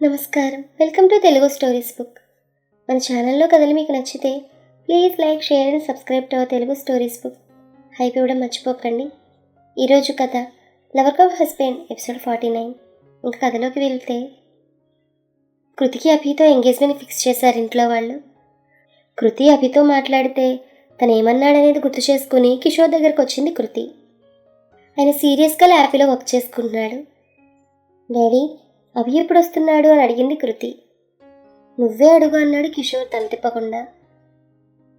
నమస్కారం. Welcome to Telugu stories book. మన ఛానల్లో కథలు మీకు నచ్చితే please like, share and subscribe to our Telugu stories book. Hype ఇవ్వడం మర్చిపోకండి. ఈరోజు కథ లవర్ కమ్ హస్బెండ్ ఎపిసోడ్ 49. ఇంకా కథలోకి వెళ్తే, కృతికి అభితో ఎంగేజ్మెంట్ ఫిక్స్ చేశారు ఇంట్లో వాళ్ళు. కృతి అభితో మాట్లాడితే తను ఏమన్నాడనేది గుర్తు చేసుకుని కిషోర్ దగ్గరకు వచ్చింది కృతి. ఆయన సీరియస్గా ల్యాపీలో వర్క్ చేసుకుంటున్నాడు. డాడీ, అభి ఎప్పుడు వస్తున్నాడు అని అడిగింది కృతి. నువ్వే అడుగు అన్నాడు కిషోర్ తల తిప్పకుండా.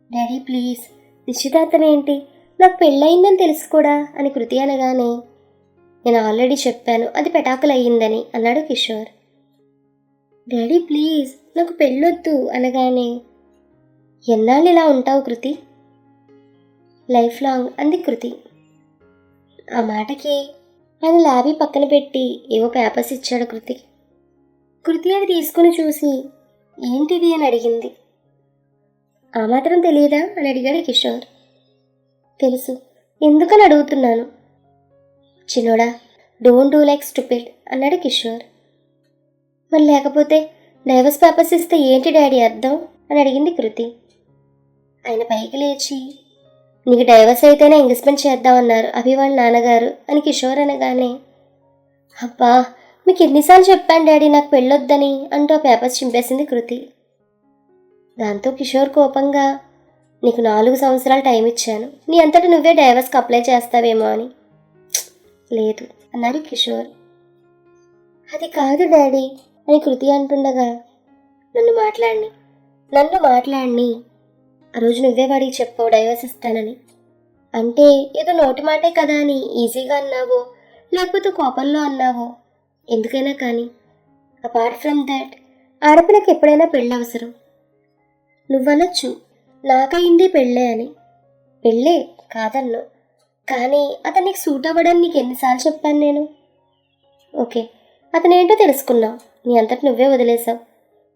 డాడీ ప్లీజ్, నిశ్చితార్థం ఏంటి, నాకు పెళ్ళయిందని తెలుసు కూడా అని కృతి అనగానే, నేను ఆల్రెడీ చెప్పాను అది పెటాకులు అయ్యిందని అన్నాడు కిషోర్. డాడీ ప్లీజ్, నాకు పెళ్ళొద్దు అనగానే, ఎన్నాళ్ళు ఇలా ఉంటావు కృతి? లైఫ్ లాంగ్ అంది కృతి. ఆ మాటకి ఆయన ల్యాబీ పక్కన పెట్టి ఏవో పేపర్స్ ఇచ్చాడు కృతి. కృతి అవి తీసుకుని చూసి, ఏంటిది అని అడిగింది. ఆ మాత్రం తెలియదా అని అడిగాడు కిషోర్. తెలుసు, ఎందుకని అడుగుతున్నాను. చిన్నోడా, డోంట్ డూ లైక్ స్టూపిడ్ అన్నాడు కిషోర్. మరి లేకపోతే డైవర్స్ పేపర్స్ ఇస్తే ఏంటి డాడీ అర్థం అని అడిగింది కృతి. ఆయన పైకి లేచి, నీకు డైవర్స్ అయితేనే ఎంగేజ్మెంట్ చేద్దామన్నారు అభి వాళ్ళ నాన్నగారు అని కిషోర్ అనగానే, అబ్బా మీకు ఎన్నిసార్లు చెప్పాను డాడీ నాకు పెళ్ళొద్దని అంటూ ఆ పేపర్స్ చింపేసింది కృతి. దాంతో కిషోర్ కోపంగా, నీకు 4 సంవత్సరాలు టైం ఇచ్చాను, నీ అంతటా నువ్వే డైవర్స్కి అప్లై చేస్తావేమో అని. లేదు అన్నాడు కిషోర్. అది కాదు డాడీ అని కృతి అంటుండగా, నన్ను మాట్లాడిని ఆ రోజు నువ్వే వాడికి చెప్పావు డైవర్స్ ఇస్తానని. అంటే ఏదో నోటి మాటే కదా అని ఈజీగా అన్నావో లేకపోతే కోపంలో అన్నావో, ఎందుకైనా కానీ అపార్ట్ ఫ్రమ్ దాట్ ఆడపిల్లకి ఎప్పుడైనా పెళ్ళి అవసరం. నువ్వనొచ్చు నాకయింది పెళ్ళే అని. పెళ్ళే కాదన్ను, కానీ అతను నీకు సూట్ అవ్వడానికి నీకు ఎన్నిసార్లు చెప్పాను నేను. ఓకే, అతనేంటో తెలుసుకున్నావు, నీ అంతటి నువ్వే వదిలేసావు.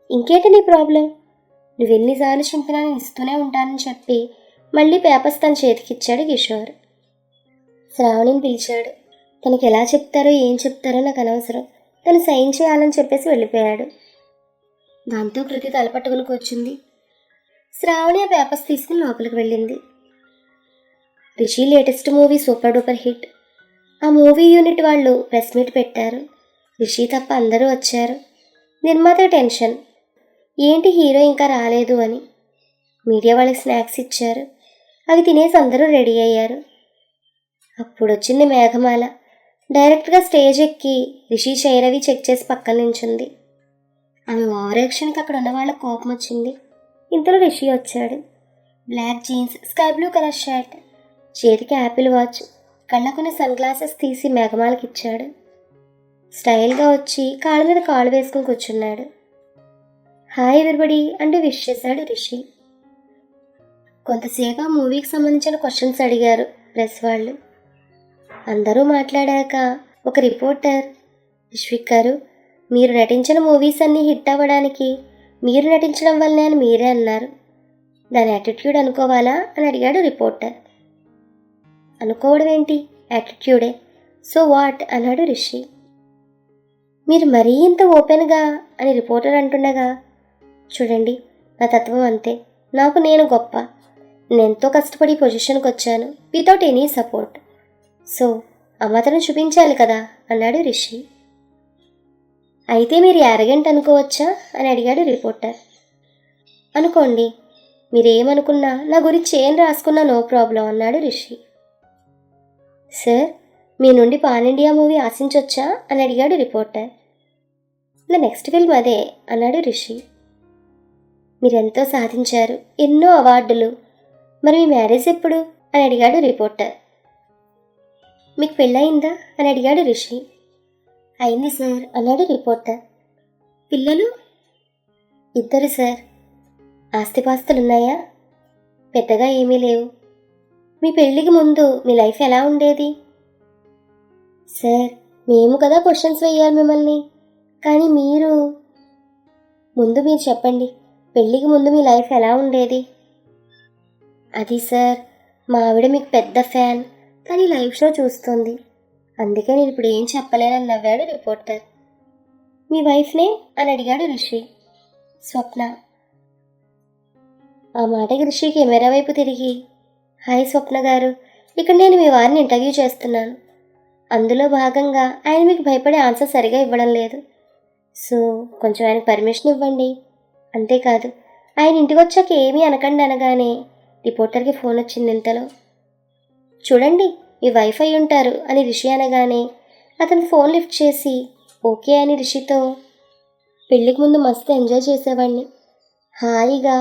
ఇంకేంటి నీ ప్రాబ్లం? నువ్వెన్నిసార్లు చింపినా నేను ఇస్తూనే ఉంటానని చెప్పి మళ్ళీ పేపర్స్ తన చేతికిచ్చాడు కిషోర్. శ్రావణిని పిలిచాడు. తనకి ఎలా చెప్తారో ఏం చెప్తారో నాకు అనవసరం, తను సైన్ చేయాలని చెప్పేసి వెళ్ళిపోయాడు. దాంతో కృతి తలపట్టుకుని కూర్చుంది. శ్రావణి ఆ పేపర్స్ తీసుకుని లోపలికి వెళ్ళింది. Rishi latest movie super duper hit. ఆ మూవీ యూనిట్ వాళ్ళు ప్రెస్ మీట్ పెట్టారు. రిషి తప్ప అందరూ వచ్చారు. నిర్మాత టెన్షన్, ఏంటి హీరో ఇంకా రాలేదు అని. మీడియా వాళ్ళకి స్నాక్స్ ఇచ్చారు. అవి తినేసి అందరూ రెడీ అయ్యారు. అప్పుడు వచ్చింది మేఘమాల. డైరెక్ట్గా స్టేజ్ ఎక్కి రిషి చైర్ అవి చెక్ చేసి పక్కన నించుంది. ఆమె ఓవర్ యాక్షన్కి అక్కడ ఉన్న వాళ్ళకి కోపం వచ్చింది. ఇంతలో రిషి వచ్చాడు. Black jeans, sky blue colour shirt, చేతికి యాపిల్ వాచ్, కళ్ళకున్న సన్ గ్లాసెస్ తీసి మేఘమాలకి ఇచ్చాడు. స్టైల్గా వచ్చి కాళ్ళ మీద కాళ్ళు వేసుకుని కూర్చున్నాడు. హాయ్ ఎవ్రీబడి అంటూ విష్ చేశాడు రిషి. కొంతసేపు ఆ మూవీకి సంబంధించిన క్వశ్చన్స్ అడిగారు ప్రెస్ వాళ్ళు. అందరూ మాట్లాడాక ఒక రిపోర్టర్, విశ్విక్ గారు, మీరు నటించిన మూవీస్ అన్నీ హిట్ అవ్వడానికి మీరు నటించడం వల్లనే అని మీరే అన్నారు. దాని యాటిట్యూడ్ అనుకోవాలా అని అడిగాడు రిపోర్టర్. అనుకోవడం ఏంటి, యాటిట్యూడే, సో వాట్ అన్నాడు రిషి. మీరు మరీ ఇంత ఓపెన్గా అని రిపోర్టర్ అంటుండగా, చూడండి నా తత్వం అంతే, నాకు నేను గొప్ప, నేనెంతో కష్టపడి పొజిషన్కి వచ్చాను వితౌట్ ఎనీ సపోర్ట్, సో ఆ మాత్రం చూపించాలి కదా అన్నాడు రిషి. అయితే మీరు యారగెంట్ అనుకోవచ్చా అని అడిగాడు రిపోర్టర్. అనుకోండి, మీరేమనుకున్నా నా గురించి ఏం రాసుకున్నా నో ప్రాబ్లం అన్నాడు రిషి. సార్, మీ నుండి పాన్ ఇండియా మూవీ ఆశించొచ్చా అని అడిగాడు రిపోర్టర్. నా నెక్స్ట్ ఫిల్మ్ అదే అన్నాడు రిషి. మీరెంతో సాధించారు, ఎన్నో అవార్డులు, మరి మీ మ్యారేజ్ ఎప్పుడు అని అడిగాడు రిపోర్టర్. మీకు పెళ్ళయిందా అని అడిగాడు రిషి. అయింది సార్ అన్నాడు రిపోర్టర్. పిల్లలు? 2 సార్. ఆస్తిపాస్తులున్నాయా? పెద్దగా ఏమీ లేవు. మీ పెళ్ళికి ముందు మీ లైఫ్ ఎలా ఉండేది? సార్, మేము కదా క్వశ్చన్స్ వేయాలి మిమ్మల్ని, కానీ ముందు మీరు చెప్పండి, పెళ్ళికి ముందు మీ లైఫ్ ఎలా ఉండేది? అది సార్, మా ఆవిడ మీకు పెద్ద ఫ్యాన్, కానీ లైవ్ షో చూస్తుంది, అందుకే నేను ఇప్పుడు ఏం చెప్పలేనని నవ్వాడు రిపోర్టర్. మీ వైఫ్నే అని అడిగాడు రిషి. స్వప్న. ఆ మాటకి రిషి కెమెరా వైపు తిరిగి, హాయ్ స్వప్న గారు, ఇక్కడ నేను మీ వారిని ఇంటర్వ్యూ చేస్తున్నాను. అందులో భాగంగా ఆయన మీకు భయపడే ఆన్సర్ సరిగా ఇవ్వడం లేదు. సో కొంచెం ఆయనకు పర్మిషన్ ఇవ్వండి. అంతేకాదు ఆయన ఇంటికి వచ్చాక ఏమీ అనకండి అనగానే రిపోర్టర్కి ఫోన్ వచ్చింది ఇంతలో. చూడండి మీ వైఫ్ అయి ఉంటారు అని రిషి అనగానే అతను ఫోన్ లిఫ్ట్ చేసి ఓకే అని రిషితో, పెళ్ళికి ముందు మస్తు ఎంజాయ్ చేసేవాడిని, హాయిగా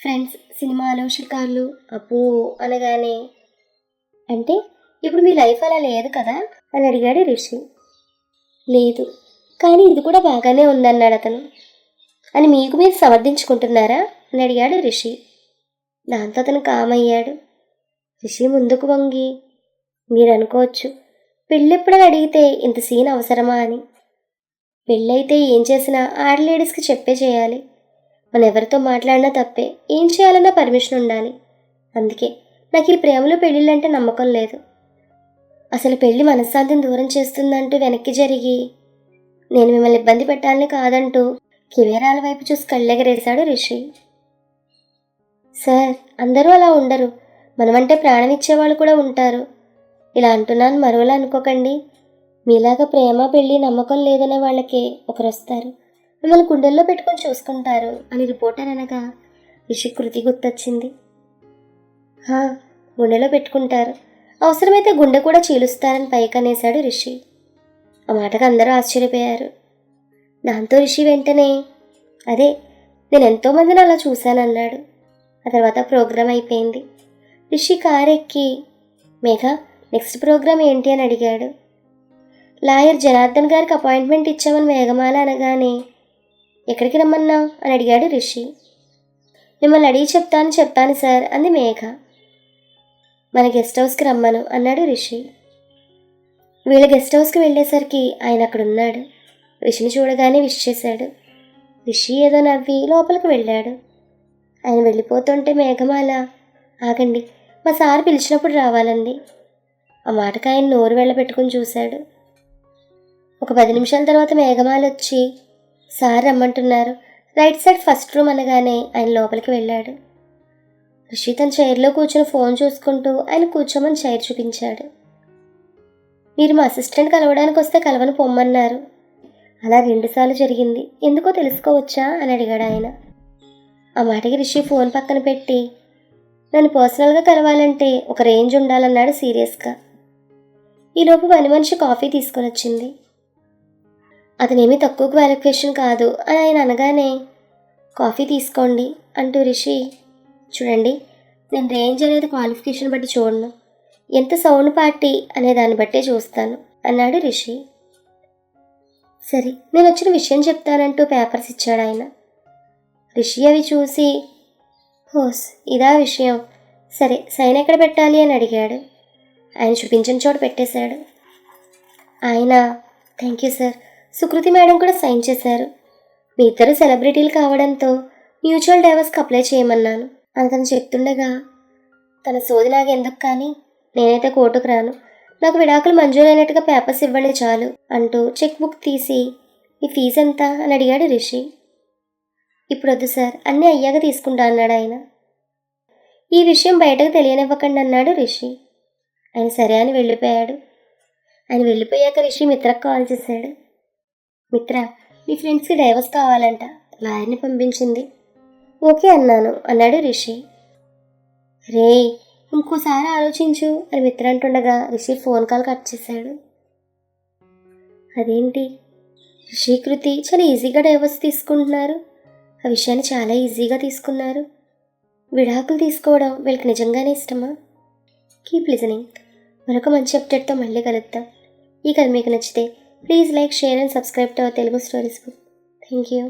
ఫ్రెండ్స్, సినిమాలు, షికార్లు, అప్పు అనగానే, అంటే ఇప్పుడు మీ లైఫ్ అలా లేదు కదా అని అడిగాడు రిషి. లేదు, కానీ ఇది కూడా బాగానే ఉందన్నాడు అతను. అని మీకు మీరు సమర్థించుకుంటున్నారా అని అడిగాడు రిషి. దాంతో అతను కామయ్యాడు. రిషి ముందుకు వంగి, మీరు అనుకోవచ్చు పెళ్ళెప్పుడని అడిగితే ఇంత సీన్ అవసరమా అని. పెళ్ళైతే ఏం చేసినా ఆడలేడీస్కి చెప్పే చేయాలి. మనం ఎవరితో మాట్లాడినా తప్పే, ఏం చేయాలన్నా పర్మిషన్ ఉండాలి. అందుకే నాకు ఈ ప్రేమలో పెళ్ళిళ్ళంటే నమ్మకం లేదు. అసలు పెళ్ళి మనశ్శాంతిని దూరం చేస్తుందంటూ వెనక్కి జరిగి, నేను మిమ్మల్ని ఇబ్బంది పెట్టాలని కాదంటూ కెమెరాల వైపు చూసి కళ్ళెగరేశాడు రిషి. సార్, అందరూ అలా ఉండరు, మనమంటే ప్రాణం ఇచ్చేవాళ్ళు కూడా ఉంటారు. ఇలా అంటున్నాను మరోలా అనుకోకండి. మీలాగా ప్రేమ పెళ్ళి నమ్మకం లేదనే వాళ్ళకే ఒకరు వస్తారు, మిమ్మల్ని గుండెల్లో పెట్టుకొని చూసుకుంటారు అని రిపోర్టర్ అనగా రిషి కృతి గుర్తొచ్చింది. గుండెలో పెట్టుకుంటారు, అవసరమైతే గుండె కూడా చీలుస్తారని పైకనేశాడు రిషి. ఆ మాటకు అందరూ ఆశ్చర్యపోయారు. దాంతో రిషి వెంటనే, అదే నేను ఎంతోమందిని అలా చూశానన్నాడు. ఆ తర్వాత ప్రోగ్రాం అయిపోయింది. రిషి కారెక్కి, మేఘ నెక్స్ట్ ప్రోగ్రాం ఏంటి అని అడిగాడు. లాయర్ జనార్దన్ గారికి అపాయింట్మెంట్ ఇచ్చామని మేఘమాల అనగానే, ఎక్కడికి రమ్మన్నావు అని అడిగాడు రిషి. మిమ్మల్ని అడిగి చెప్పాను సార్ అంది మేఘ. మన గెస్ట్ హౌస్కి రమ్మను అన్నాడు రిషి. వీళ్ళ గెస్ట్ హౌస్కి వెళ్ళేసరికి ఆయన అక్కడున్నాడు. రిషిని చూడగానే విష్ చేశాడు. రిషి ఏదో నవ్వి లోపలికి వెళ్ళాడు. ఆయన వెళ్ళిపోతుంటే మేఘమాల, ఆగండి, మా సార్ పిలిచినప్పుడు రావాలండి. ఆ మాటకు ఆయన నోరు వెళ్ళబెట్టుకుని చూశాడు. ఒక 10 నిమిషాల తర్వాత మేఘమాల వచ్చి, సార్ రమ్మంటున్నారు, రైట్ సైడ్ ఫస్ట్ రూమ్ అనగానే ఆయన లోపలికి వెళ్ళాడు. రిషి తన చైర్లో కూర్చొని ఫోన్ చూసుకుంటూ ఆయన కూర్చోమని చైర్ చూపించాడు. మీరు మా అసిస్టెంట్ కలవడానికి వస్తే కలవని పొమ్మన్నారు. అలా 2 సార్లు జరిగింది, ఎందుకో తెలుసుకోవచ్చా అని అడిగాడు ఆయన. ఆ మాటకి రిషి ఫోన్ పక్కన పెట్టి, నన్ను పర్సనల్గా కలవాలంటే ఒక రేంజ్ ఉండాలన్నాడు సీరియస్గా. ఈలోపు పని మనిషి కాఫీ తీసుకొని వచ్చింది. అతనేమీ తక్కువ క్వాలిఫికేషన్ కాదు అని ఆయన అనగానే, కాఫీ తీసుకోండి అంటూ రిషి, చూడండి నేను రేంజ్ అనేది క్వాలిఫికేషన్ బట్టి చూడను, ఎంత సౌండ్ పార్టీ అనే దాన్ని బట్టే చూస్తాను అన్నాడు రిషి. సరే నేను వచ్చిన విషయం చెప్తానంటూ పేపర్స్ ఇచ్చాడు ఆయన. రిషి అవి చూసి, హోస్ ఇదా విషయం, సరే సైన్ ఎక్కడ పెట్టాలి అని అడిగాడు. ఆయన చూపించిన చోట పెట్టేశాడు. ఆయన, thank you sir, Sukriti madam కూడా సైన్ చేశారు. మీ ఇద్దరు సెలబ్రిటీలు కావడంతో మ్యూచువల్ డైవర్స్కి అప్లై చేయమన్నాను అని తను చెప్తుండగా, తన సోది నాకు ఎందుకు కానీ, నేనైతే కోర్టుకు రాను, నాకు విడాకులు మంజూరైనట్టుగా పేపర్స్ ఇవ్వండి చాలు అంటూ చెక్ బుక్ తీసి, ఈ ఫీజు ఎంత అని అడిగాడు రిషి. ఇప్పుడు వద్దు సార్, అన్నీ అయ్యాక తీసుకుంటా అన్నాడు ఆయన. ఈ విషయం బయటకు తెలియనివ్వకండి అన్నాడు రిషి. ఆయన సరే అని వెళ్ళిపోయాడు. ఆయన వెళ్ళిపోయాక రిషి మిత్రకు కాల్ చేశాడు. మిత్ర, మీ ఫ్రెండ్స్కి డైవర్స్ కావాలంట, లాయర్ని పంపించింది. ఓకే అన్నాడు రిషి. రే ఇంకోసారి ఆలోచించు అని మిత్ర అంటుండగా రిషి ఫోన్ కాల్ కట్ చేశాడు. అదేంటి, రిషి కృతి చాలా ఈజీగా డైవర్స్ తీసుకుంటున్నారు, ఆ విషయాన్ని చాలా ఈజీగా తీసుకున్నారు. విడాకులు తీసుకోవడం వీళ్ళకి నిజంగానే ఇష్టమా? Keep listening. మరొక మంచి అప్డేట్తో మళ్ళీ కలుద్దాం. ఈ కథ మీకు నచ్చితే please like, share and subscribe to our Telugu stories book. Thank you.